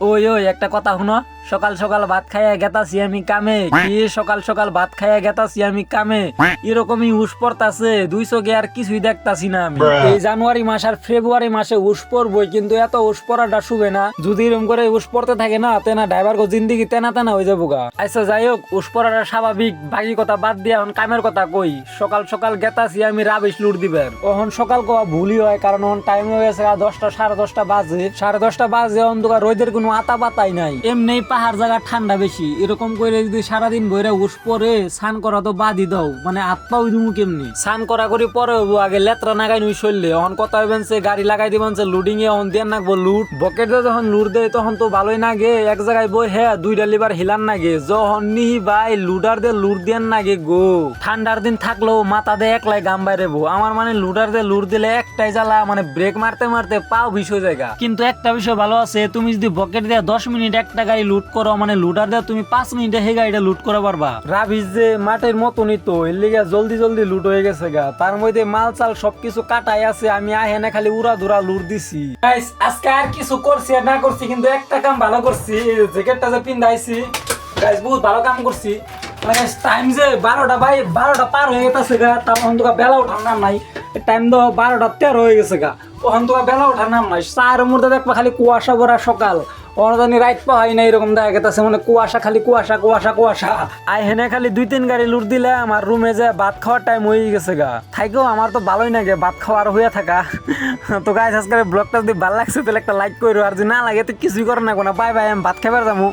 ওই ওই একটা কথা শুনো, সকাল সকাল ভাত খাইয়া গেতাছি আমি কামে। কি সকাল সকাল ভাত খাইয়া গেতাছি আমি কামে, এরকমই উস পড়তাছে, 200 গে আর কিছুই দেখতাছি না আমি। এই জানুয়ারি মাস আর ফেব্রুয়ারি মাসে উস পড়বই, কিন্তু এত উস পড়াটা শুবে না। যদি এরকম করে উস পড়তে থাকে না, তেনা ড্রাইভার গো জিন্দিগি তেনা তেনা হয়ে যাবো গা। আচ্ছা যাই হোক, উস পড়াটা স্বাভাবিক, বাকি কথা বাদ দিয়ে এখন কামের কথা কই। সকাল সকাল গেতাছি আমি রাবিশ লুট দিবেন। ওহন সকাল কোয়া ভুলই হয়, কারণ ওহন টাইম হয়ে গেছে 10টা 10:30 বাজে। 10:30 বাজে অন্ধকার, রোদের কোনো আতা পাতাই নাই। এমনি পাহাড় জায়গা ঠান্ডা বেশি, এরকম করে যদি সারাদিন বইরা উস পরে স্নান করা তো বাদই দাও, মানে হাত পাও দিমু কেমনি? স্নান করা করি পরে হবো, আগে লেত্রা নাগাই নুই শরীরে। এখন কথা হইবেন সে গাড়ি লাগাই দিবেন সে লুডিং এ, অন দিয়ে নাকবো লুট বকেট দিয়ে যখন লুট দেয় তখন তো ভালোই নাগে। এক জায়গায় বই হ্যাঁ 2টা লিবার হিলান নাগে, যখন নিহি ভাই লুডার দিয়ে লুট দেন নাগে গো। ঠান্ডার দিন থাকলেও মাথা দিয়ে একলাই গাম বাইরেবো আমার, মানে লুডার দিয়ে লুট দিলে একটাই জ্বালা, মানে ব্রেক মারতে মারতে পাও বিষয় জায়গা। কিন্তু একটা বিষয় ভালো আছে, তুমি যদি বকেট দিয়ে 10 মিনিট একটা গাড়ি লুট করো, মানে লুডার দিয়ে তুমি 5 মিনিটে হে গাড়িটা লুট করে পারবা। রাবিশ যে মাঠের মতনই তো, এর লিগে জলদি জলদি লুট হয়ে গেছে গা। তার মধ্যে মাল চাল সবকিছু কাটাই আছে, আমি আহেনে খালি উড়া ধুরা লুট দিছি। গাইস আজকে আর কিছু করছি আর না করছি, কিন্তু একটা কাম ভালো করছি, জ্যাকেটটা যে পিন্দাইছি গাইস বহুত ভালো কাম করছি। মানে টাইম যে 12টা ভাই 12টা পার হয়ে গেছে গা, তখন তো বেলা ওঠার নাম নাই। টাইম তো 12টা 13 হয়ে গেছে গা, তখন তো বেলা ওঠার নাম নাই। 4 মধ্যে দেখবা খালি কুয়াশা ভরা সকাল, অনজানি রাইট পাওয়াই না, এরকম দেখা গেছে মানে কুয়াশা, খালি কুয়াশা কুয়াশা কুয়াশা। আই হেনে খালি 2-3 গাড়ি লুট দিলে আমার রুমে যে ভাত খাওয়ার টাইম হয়ে গেছে গা। থাইকেও আমার তো ভালোই লাগে ভাত খাওয়ার হয়ে থাকা। তো গাইস আজকের ব্লগটা যদি ভালো লাগছে তাহলে একটা লাইক করো, আর যদি না লাগে তো কিছুই করো না কোনো। বাই বাই, আমি ভাত খাবার যাবো।